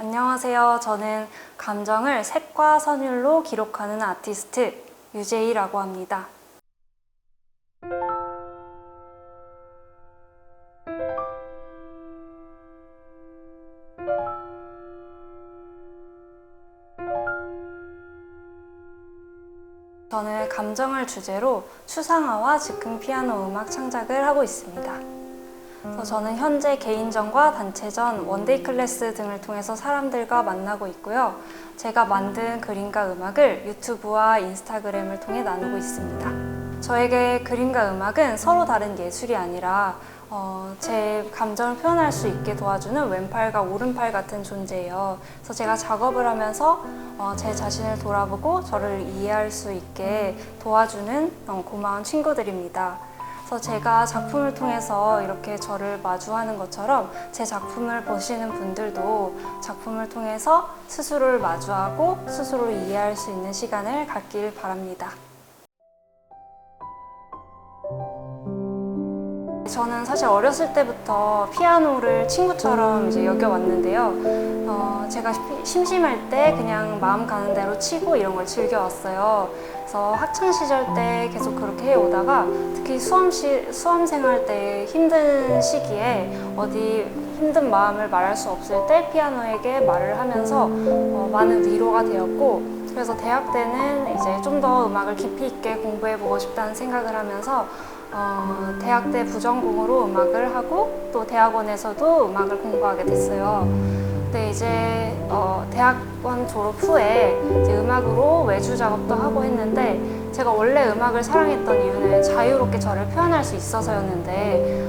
안녕하세요. 저는 감정을 색과 선율로 기록하는 아티스트 유재희라고 합니다. 저는 감정을 주제로 추상화와 즉흥 피아노 음악 창작을 하고 있습니다. 그래서 저는 현재 개인전과 단체전, 원데이 클래스 등을 통해서 사람들과 만나고 있고요. 제가 만든 그림과 음악을 유튜브와 인스타그램을 통해 나누고 있습니다. 저에게 그림과 음악은 서로 다른 예술이 아니라 제 감정을 표현할 수 있게 도와주는 왼팔과 오른팔 같은 존재예요. 그래서 제가 작업을 하면서 제 자신을 돌아보고 저를 이해할 수 있게 도와주는 고마운 친구들입니다. 그래서 제가 작품을 통해서 이렇게 저를 마주하는 것처럼 제 작품을 보시는 분들도 작품을 통해서 스스로를 마주하고 스스로를 이해할 수 있는 시간을 갖길 바랍니다. 저는 사실 어렸을 때부터 피아노를 친구처럼 이제 여겨왔는데요. 제가 심심할 때 그냥 마음 가는 대로 치고 이런 걸 즐겨왔어요. 그래서 학창 시절 때 계속 그렇게 해오다가 특히 수험생활 때 힘든 시기에 어디 힘든 마음을 말할 수 없을 때 피아노에게 말을 하면서 많은 위로가 되었고, 그래서 대학 때는 이제 좀 더 음악을 깊이 있게 공부해보고 싶다는 생각을 하면서 대학 때 부전공으로 음악을 하고 또 대학원에서도 음악을 공부하게 됐어요. 근데 이제 대학원 졸업 후에 이제 음악으로 외주 작업도 하고 했는데, 제가 원래 음악을 사랑했던 이유는 자유롭게 저를 표현할 수 있어서였는데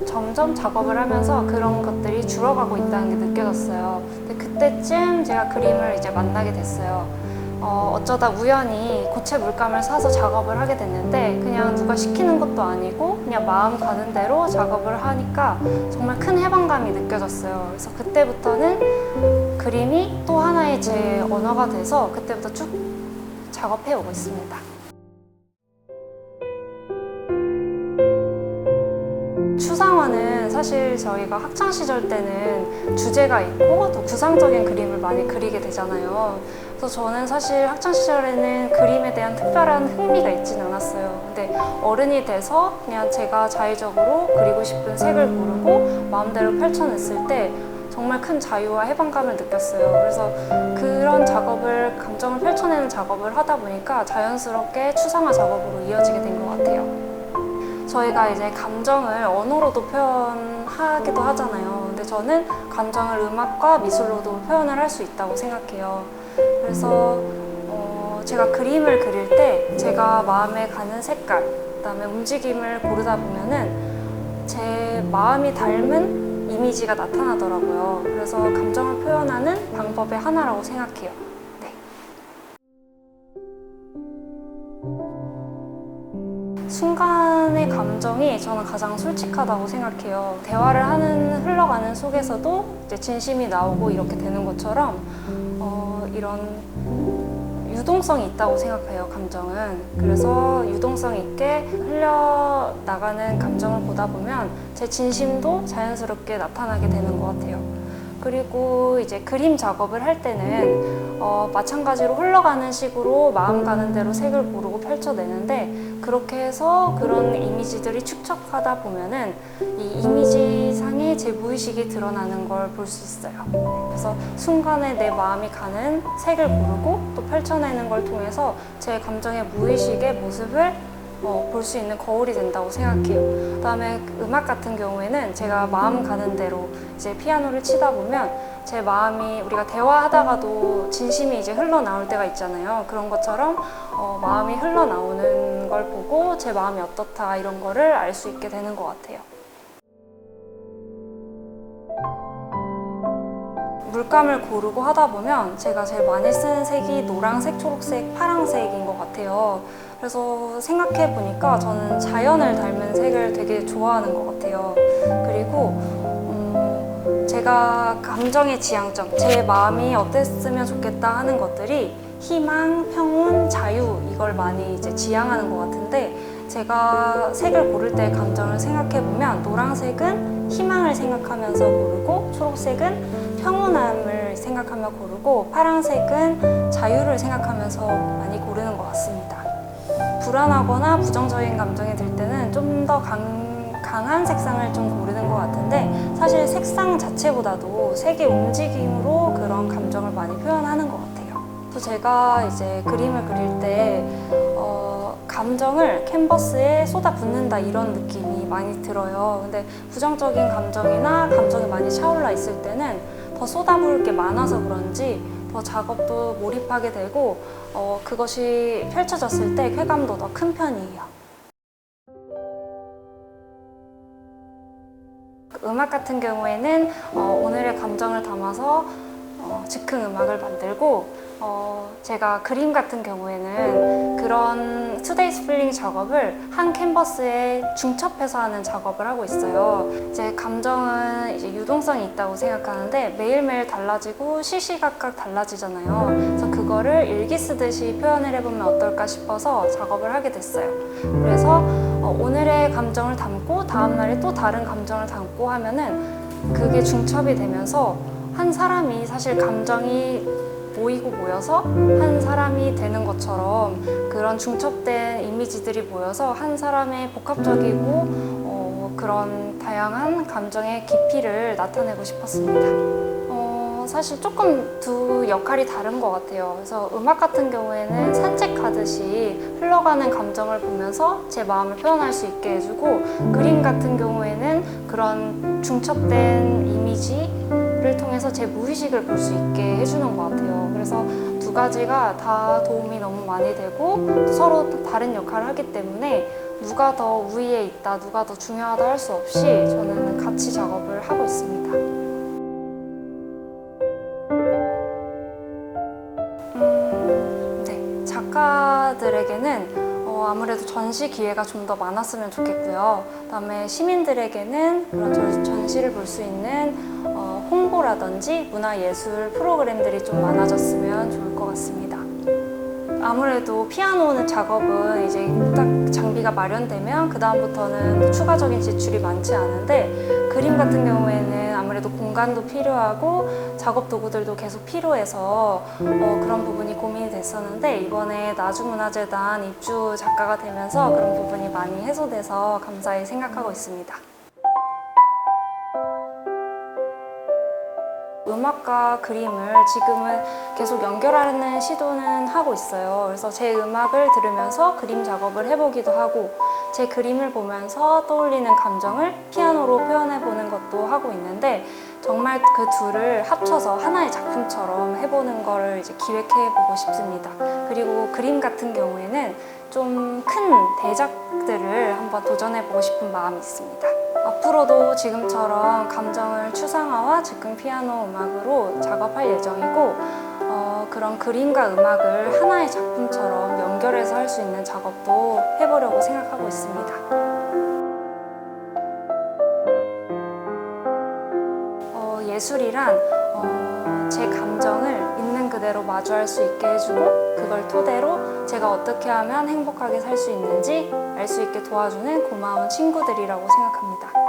점점 작업을 하면서 그런 것들이 줄어가고 있다는 게 느껴졌어요. 근데 그때쯤 제가 그림을 이제 만나게 됐어요. 어쩌다 우연히 고체 물감을 사서 작업을 하게 됐는데, 그냥 누가 시키는 것도 아니고 그냥 마음 가는 대로 작업을 하니까 정말 큰 해방감이 느껴졌어요. 그래서 그때부터는 그림이 또 하나의 제 언어가 돼서 그때부터 쭉 작업해 오고 있습니다. 추상화는 사실 저희가 학창시절 때는 주제가 있고 또 구상적인 그림을 많이 그리게 되잖아요. 그래서 저는 사실 학창시절에는 그림에 대한 특별한 흥미가 있지는 않았어요. 근데 어른이 돼서 그냥 제가 자의적으로 그리고 싶은 색을 고르고 마음대로 펼쳐냈을 때 정말 큰 자유와 해방감을 느꼈어요. 그래서 그런 작업을, 감정을 펼쳐내는 작업을 하다 보니까 자연스럽게 추상화 작업으로 이어지게 된 것 같아요. 저희가 이제 감정을 언어로도 표현하기도 하잖아요. 근데 저는 감정을 음악과 미술로도 표현을 할 수 있다고 생각해요. 그래서 제가 그림을 그릴 때 제가 마음에 가는 색깔, 그다음에 움직임을 고르다 보면은 제 마음이 닮은 이미지가 나타나더라고요. 그래서 감정을 표현하는 방법의 하나라고 생각해요. 순간의 감정이 저는 가장 솔직하다고 생각해요. 대화를 흘러가는 속에서도 이제 진심이 나오고 이렇게 되는 것처럼 이런 유동성이 있다고 생각해요, 감정은. 그래서 유동성 있게 흘러나가는 감정을 보다 보면 제 진심도 자연스럽게 나타나게 되는 것 같아요. 그리고 이제 그림 작업을 할 때는 마찬가지로 흘러가는 식으로 마음 가는 대로 색을 고르고 펼쳐내는데, 그렇게 해서 그런 이미지들이 축적하다 보면은 이 이미지상에 제 무의식이 드러나는 걸 볼 수 있어요. 그래서 순간에 내 마음이 가는 색을 고르고 또 펼쳐내는 걸 통해서 제 감정의 무의식의 모습을 볼 수 있는 거울이 된다고 생각해요. 그다음에 음악 같은 경우에는 제가 마음 가는 대로 이제 피아노를 치다 보면 제 마음이, 우리가 대화하다가도 진심이 이제 흘러나올 때가 있잖아요. 그런 것처럼 마음이 흘러나오는 걸 보고 제 마음이 어떻다 이런 거를 알 수 있게 되는 것 같아요. 물감을 고르고 하다 보면 제가 제일 많이 쓰는 색이 노란색, 초록색, 파란색인 것 같아요. 그래서 생각해 보니까 저는 자연을 닮은 색을 되게 좋아하는 것 같아요. 그리고 제가 감정의 지향점, 제 마음이 어땠으면 좋겠다 하는 것들이 희망, 평온, 자유, 이걸 많이 이제 지향하는 것 같은데, 제가 색을 고를 때의 감정을 생각해보면 노란색은 희망을 생각하면서 고르고, 초록색은 평온함을 생각하며 고르고, 파란색은 자유를 생각하면서 많이 고르는 것 같습니다. 불안하거나 부정적인 감정이 들 때는 좀 더 강한 색상을 좀 고르는 것 같은데, 사실 색상 자체보다도 색의 움직임으로 그런 감정을 많이 표현하는 것 같아요. 그래서 제가 이제 그림을 그릴 때 감정을 캔버스에 쏟아붓는다 이런 느낌이 많이 들어요. 근데 부정적인 감정이나 감정이 많이 차올라 있을 때는 더 쏟아부을 게 많아서 그런지 더 작업도 몰입하게 되고 그것이 펼쳐졌을 때 쾌감도 더 큰 편이에요. 음악 같은 경우에는 오늘의 감정을 담아서 즉흥 음악을 만들고, 제가 그림 같은 경우에는 그런 투데이스 필링 작업을 한 캔버스에 중첩해서 하는 작업을 하고 있어요. 이제 감정은 이제 유동성이 있다고 생각하는데 매일매일 달라지고 시시각각 달라지잖아요. 그래서 그거를 일기 쓰듯이 표현을 해보면 어떨까 싶어서 작업을 하게 됐어요. 그래서 오늘의 감정을 담고 다음날에 또 다른 감정을 담고 하면은 그게 중첩이 되면서 한 사람이 사실 감정이 모이고 모여서 한 사람이 되는 것처럼 그런 중첩된 이미지들이 모여서 한 사람의 복합적이고 그런 다양한 감정의 깊이를 나타내고 싶었습니다. 사실 조금 두 역할이 다른 것 같아요. 그래서 음악 같은 경우에는 산책하듯이 흘러가는 감정을 보면서 제 마음을 표현할 수 있게 해주고, 그림 같은 경우에는 그런 중첩된 이미지를 통해서 제 무의식을 볼 수 있게 해주는 것 같아요. 그래서 두 가지가 다 도움이 너무 많이 되고 서로 또 다른 역할을 하기 때문에 누가 더 우위에 있다, 누가 더 중요하다 할 수 없이 저는 같이 작업을 하고 있습니다. 작가들에게는 아무래도 전시 기회가 좀 더 많았으면 좋겠고요. 그다음에 시민들에게는 그런 전시를 볼 수 있는 홍보라든지 문화예술 프로그램들이 좀 많아졌으면 좋을 것 같습니다. 아무래도 피아노 작업은 이제 딱 장비가 마련되면 그 다음부터는 추가적인 지출이 많지 않은데, 그림 같은 경우에는 아무래도 공간도 필요하고 작업 도구들도 계속 필요해서 그런 부분이 고민이 됐었는데, 이번에 나주문화재단 입주 작가가 되면서 그런 부분이 많이 해소돼서 감사히 생각하고 있습니다. 음악과 그림을 지금은 계속 연결하는 시도는 하고 있어요. 그래서 제 음악을 들으면서 그림 작업을 해보기도 하고, 제 그림을 보면서 떠올리는 감정을 피아노로 표현해보는 것도 하고 있는데, 정말 그 둘을 합쳐서 하나의 작품처럼 해보는 거를 이제 기획해보고 싶습니다. 그리고 그림 같은 경우에는 좀 큰 대작들을 한번 도전해보고 싶은 마음이 있습니다. 앞으로도 지금처럼 감정을 추상화와 즉흥 피아노 음악으로 작업할 예정이고, 그런 그림과 음악을 하나의 작품처럼 연결해서 할 수 있는 작업도 해보려고 생각하고 있습니다. 예술이란 제 감정을 있는 그대로 마주할 수 있게 해주고, 그걸 토대로 제가 어떻게 하면 행복하게 살 수 있는지 알 수 있게 도와주는 고마운 친구들이라고 생각합니다.